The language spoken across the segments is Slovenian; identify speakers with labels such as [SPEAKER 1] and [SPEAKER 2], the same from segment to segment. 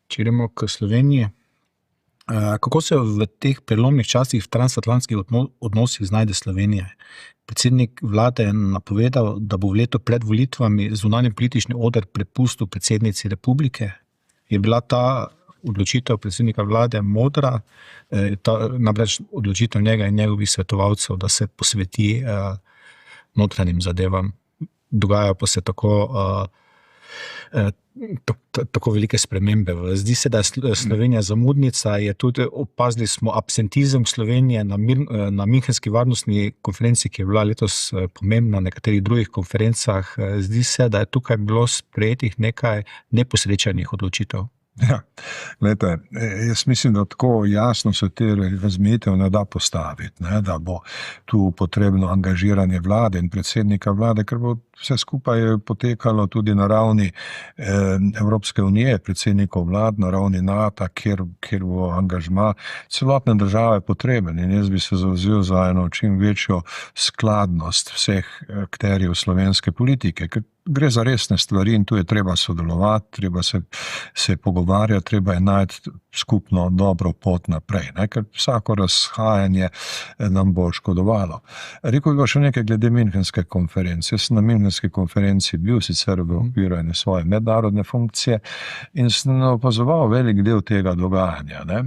[SPEAKER 1] Če gremo k Sloveniji, kako se v teh prelomnih časih v transatlantskih odnosih znajde Slovenija? Predsednik vlade je napovedal, da bo v letu pred volitvami zunanji politični oder prepustil predsednici republike. Je bila ta odločitev predsednika vlade modra, namreč odločitev njega in njegovih svetovalcev, da se posveti notranjim zadevam. Dogajajo pa se tako velike spremembe. Zdi se, da je Slovenija zamudnica, je tudi opazili smo absentizem Slovenije na Münchenski varnostni konferenci, ki je bila letos pomembna, na nekaterih drugih konferencah. Zdi se, da je tukaj bilo sprejetih nekaj neposrečenih odločitev.
[SPEAKER 2] Ja, glejte, jaz mislim, da tako jasno se te razmejitev ne da postaviti, ne, da bo tu potrebno angažiranje vlade in predsednika vlade, ker bo vse skupaj potekalo tudi na ravni Evropske unije, predsednikov vlad, na ravni NATO, kjer bo angažma celotne države potreben. In jaz bi se zavzel za eno čim večjo skladnost vseh akterjev slovenske politike, ker gre za resne stvari in tu je treba sodelovati, treba se pogovarjati, treba je najti skupno dobro pot naprej, ne? Ker vsako razhajanje nam bo škodovalo. Rekel bi še nekaj glede Münchenske konference. Jaz sem na Münchenski konferenci bil sicer v okviru ene svoje mednarodne funkcije in sem opazoval velik del tega dogajanja. Ne?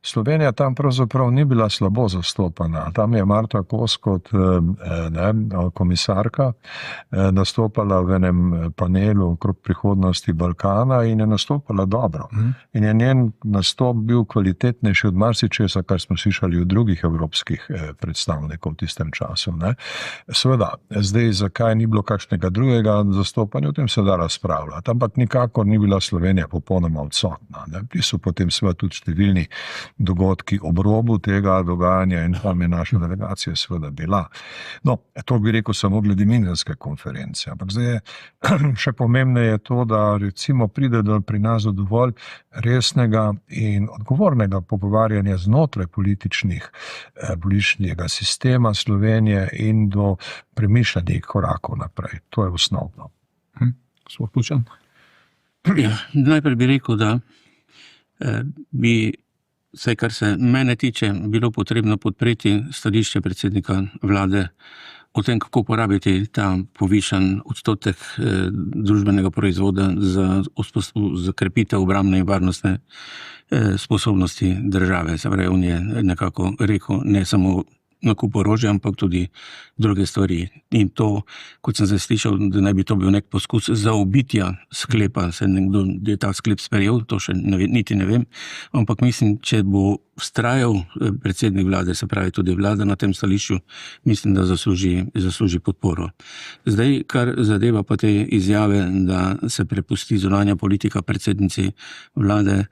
[SPEAKER 2] Slovenija tam pravzaprav ni bila slabo zastopana. Tam je Marta Kos kot komisarka nastopala v enem panelu okrog prihodnosti Balkana in je nastopala dobro. In je njen nastop bil kvalitetnejši od marsičesa, kar smo slišali od drugih evropskih predstavnikov v tistem času. Ne? Seveda, zdaj zakaj ni bilo kakšnega drugega zastopanja, o tem se da razpravljati, ampak nikakor ni bila Slovenija popolnoma odsotna. Ne? Bili so potem seveda tudi številni dogodki ob robu tega dogajanja in tam je naša delegacija seveda bila. No, to bi rekel samo glede Münchenske konference, ampak zdaj je še pomembneje to, da recimo pride pri nas do dovolj resnega in odgovornega pogovarjanja znotraj političnega sistema Slovenije in do premišljenih korakov naprej. To je osnovno.
[SPEAKER 1] Smo vključen?
[SPEAKER 3] Ja, najprej bi rekel, da bi vse, kar se mene tiče, bilo potrebno podpreti stališče predsednika vlade o tem, kako porabiti ta povišan odstotek družbenega proizvoda za krepitev obrambne in varnostne sposobnosti države. Se pravi, on je nekako rekel, ne samo nakup orožja, ampak tudi druge stvari. In to, kot sem zdaj slišal, da naj bi to bil nek poskus zaobitja sklepa, se nekdo je ta sklep sprejel, to še niti ne vem, ampak mislim, če bo vztrajal predsednik vlade, se pravi tudi vlada na tem stališču, mislim, da zasluži podporo. Zdaj, kar zadeva pa te izjave, da se prepusti zunanja politika predsednici vlade,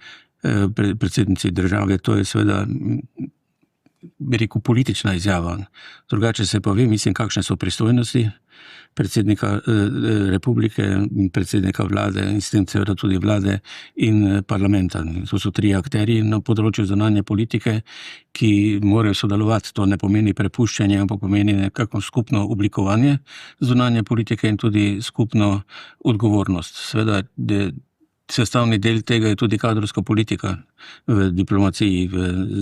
[SPEAKER 3] predsednici države, to je seveda bi rekel, politična izjava. Drugače se pa ve, mislim, kakšne so pristojnosti predsednika republike, predsednika vlade in s tem seveda tudi vlade in parlamenta. To so tri akterji na področju zunanje politike, ki morajo sodelovati. To ne pomeni prepuščanje, ampak pomeni nekako skupno oblikovanje zunanje politike in tudi skupno odgovornost. Seveda, sestavni del tega je tudi kadrovska politika v diplomaciji, v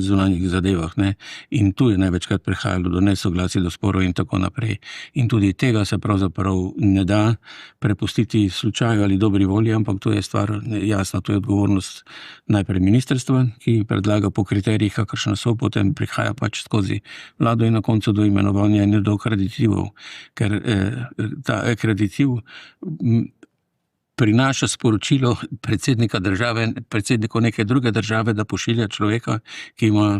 [SPEAKER 3] zunanjih zadevah. Ne? In tu je največkrat prihajalo do nesoglasij, do sporov in tako naprej. In tudi tega se pravzaprav ne da prepustiti slučaju ali dobri volji, ampak to je stvar jasna, to je odgovornost najprej ministrstva, ki predlaga po kriterijih, kakršne so, potem prihaja pač skozi vlado in na koncu do imenovanja in do akreditivov. Ker ta akreditiv prinaša sporočilo predsednika države, predsedniku neke druge države, da pošilja človeka, ki ima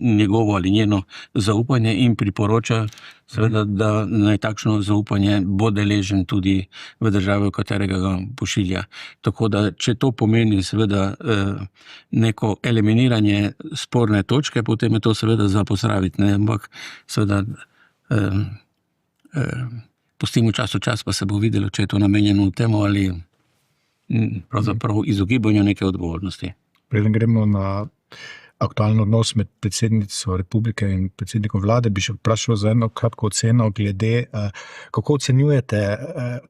[SPEAKER 3] njegovo ali njeno zaupanje in priporoča, seveda, da naj takšno zaupanje bo deležen tudi v državi, v katerega ga pošilja. Tako da, če to pomeni seveda neko eliminiranje sporne točke, potem je to seveda za pozdraviti, ne, ampak seveda pustimo čas v čas, pa se bo videlo, če je to namenjeno temu ali pravzaprav izogibanju neke odgovornosti.
[SPEAKER 1] Preden gremo na aktualni odnos med predsednico republike in predsednikom vlade, bi še vprašal za eno kratko oceno glede, kako ocenjujete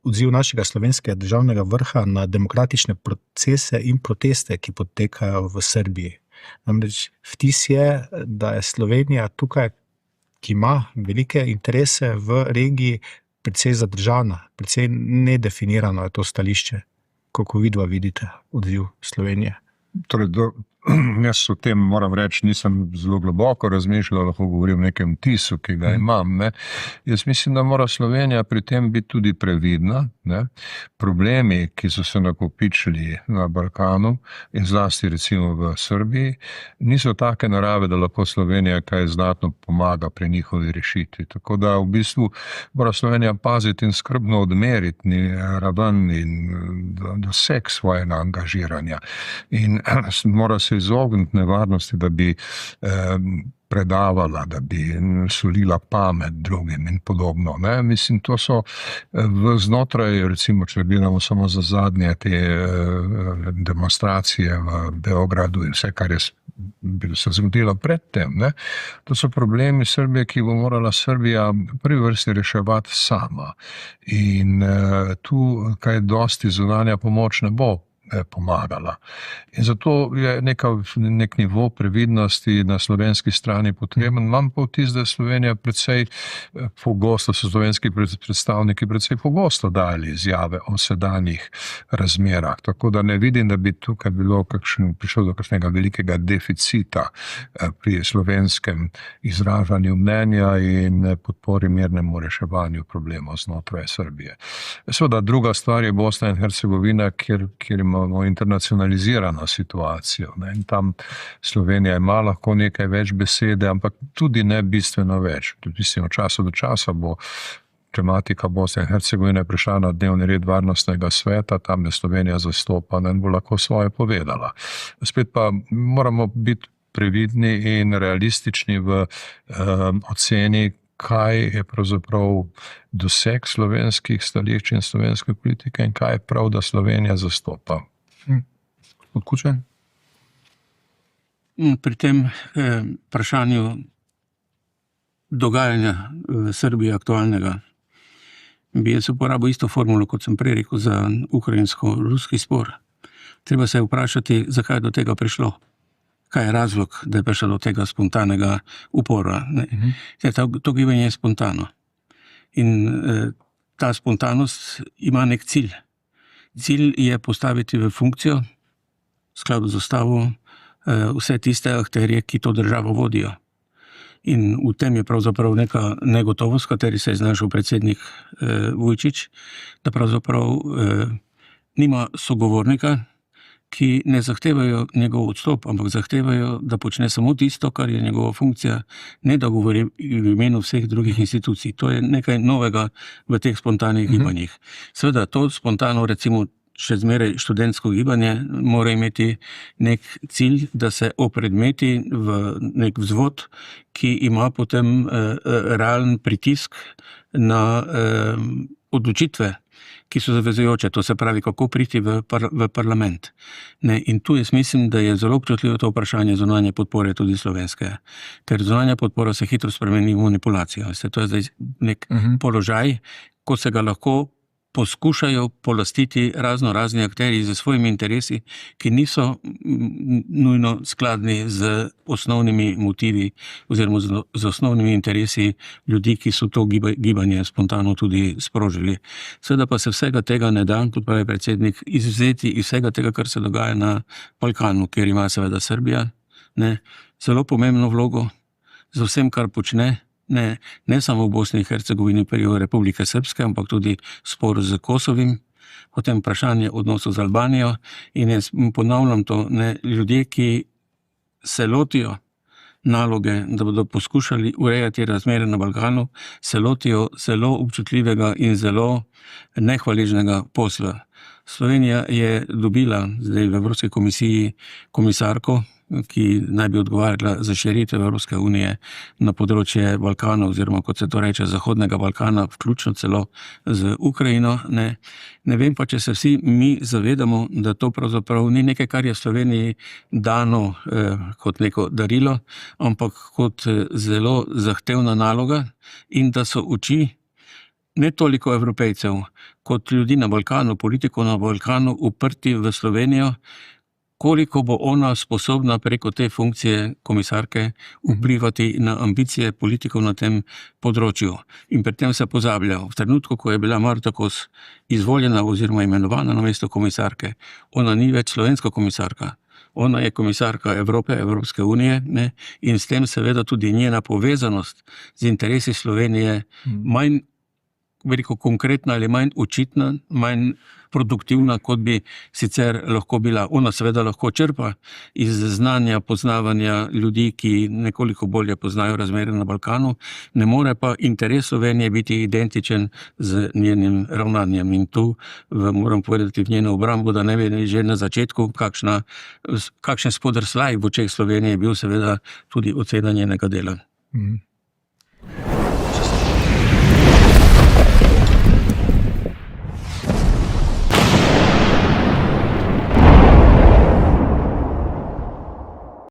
[SPEAKER 1] odziv našega slovenskega državnega vrha na demokratične procese in proteste, ki potekajo v Srbiji. Namreč vtis je, da je Slovenija tukaj, ki ima velike interese v regiji, precej zadržana, precej nedefinirano je to stališče. Kako vidva vidite odziv Slovenije?
[SPEAKER 2] Torej, jaz o tem moram reči, nisem zelo globoko razmišljal, lahko govorim o nekem vtisu, ki ga imam. Ne. Jaz mislim, da mora Slovenija pri tem biti tudi previdna. Ne. Problemi, ki so se nakopičili na Balkanu in zlasti recimo v Srbiji, niso take narave, da lahko Slovenija kaj znatno pomaga pri njihovi rešitvi. Tako da v bistvu mora Slovenija paziti in skrbno odmeriti raven in doseg svojega angažiranja. In mora se izogniti nevarnosti, da bi predavala, da bi solila pamet drugim in podobno. Ne? Mislim, to so znotraj, recimo, če gledamo samo za zadnje te demonstracije v Beogradu in vse, kar je se zgodilo predtem. Ne? To so problemi Srbije, ki bo morala Srbija v prvi vrsti reševati sama. In tu kaj dosti zunanja pomoč ne bo pomagala. In zato je nek nivo previdnosti na slovenski strani potreben. Imam pa vtis, da je Slovenija precej pogosto, so slovenski predstavniki precej pogosto dali izjave o sedanjih razmerah. Tako da ne vidim, da bi tukaj prišlo do kakšnega velikega deficita pri slovenskem izražanju mnenja in podpori mirnemu reševanju problemov znotraj Srbije. Seveda, druga stvar je Bosna in Hercegovina, kjer imamo internacionalizirano situacijo. Ne? In tam Slovenija ima lahko nekaj več besede, ampak tudi ne bistveno več. Mislim, od časa do časa bo tematika Bosne in Hercegovine prišla na dnevni red varnostnega sveta, tam je Slovenija zastopana in bo lahko svoje povedala. Spet pa moramo biti previdni in realistični v oceni, kaj je pravzaprav doseg slovenskih stališč in slovenske politike in kaj je prav, da Slovenija zastopa. Odkučen?
[SPEAKER 3] Pri tem vprašanju dogajanja v Srbiji aktualnega bi jaz uporabil isto formulo, kot sem prej rekel za ukrajinsko-ruski spor. Treba se vprašati, zakaj je do tega prišlo. Kaj je razlog, da je prišlo do tega spontanega upora. To gibanje je spontano. In ta spontanost ima nek cilj. Cilj je postaviti v funkcijo, v skladu z ustavo, vse tiste akterje, ki to državo vodijo. In v tem je pravzaprav neka negotovost, kateri se je znašel predsednik Vujčić, da pravzaprav nima sogovornika, ki ne zahtevajo njegov odstop, ampak zahtevajo, da počne samo tisto, kar je njegova funkcija, ne da govori v imenu vseh drugih institucij. To je nekaj novega v teh spontanih gibanjih. Seveda, to spontano, recimo, še zmeraj študentsko gibanje mora imeti nek cilj, da se opredmeti v nek vzvod, ki ima potem realen pritisk na odločitve, ki so zavezujoče, to se pravi, kako priti v parlament. In tu jaz mislim, da je zelo občutljivo to vprašanje zunanje podpore tudi slovenske, ker zunanja podpora se hitro spremeni v manipulacijo. To je zdaj nek položaj, ko se ga lahko poskušajo polastiti razni akterji z svojimi interesi, ki niso nujno skladni z osnovnimi motivi oziroma z osnovnimi interesi ljudi, ki so to gibanje spontano tudi sprožili. Seveda pa se vsega tega ne da, kot pravi predsednik, izvzeti iz vsega tega, kar se dogaja na Balkanu, kjer ima seveda Srbija zelo pomembno vlogo za vsem, kar počne. Ne samo v Bosni in Hercegovini preko Republike Srpske, ampak tudi spor z Kosovim, potem vprašanje odnosov z Albanijo. In jaz ponavljam to, ljudje, ki se lotijo naloge, da bodo poskušali urejati razmere na Balkanu, se lotijo zelo občutljivega in zelo nehvaležnega posla. Slovenija je dobila zdaj v Evropski komisiji komisarko, ki naj bi odgovarjala za širitev Evropske unije na področje Balkana, oziroma kot se to reče, Zahodnega Balkana, vključno celo z Ukrajino. Ne vem pa, če se vsi mi zavedamo, da to pravzaprav ni nekaj, kar je Sloveniji dano kot neko darilo, ampak kot zelo zahtevna naloga, in da so oči ne toliko Evropejcev, kot ljudi na Balkanu, politikov na Balkanu, uprti v Slovenijo, koliko bo ona sposobna preko te funkcije komisarke vplivati na ambicije politikov na tem področju. In pri tem se pozablja, v trenutku, ko je bila Marta Kos izvoljena oziroma imenovana na mesto komisarke, ona ni več slovenska komisarka. Ona je komisarka Evrope, Evropske unije, ne? In s tem seveda tudi njena povezanost z interesi Slovenije manj veliko konkretna ali manj očitna, manj produktivna, kot bi sicer lahko bila. Ona seveda lahko črpa iz znanja, poznavanja ljudi, ki nekoliko bolje poznajo razmere na Balkanu, ne more pa interes Slovenije biti identičen z njenim ravnanjem. In tu moram povedati v njeno obrambo, da ne bi že na začetku kakšen spodrsljaj v očeh Slovenije bil seveda tudi ocena njenega dela.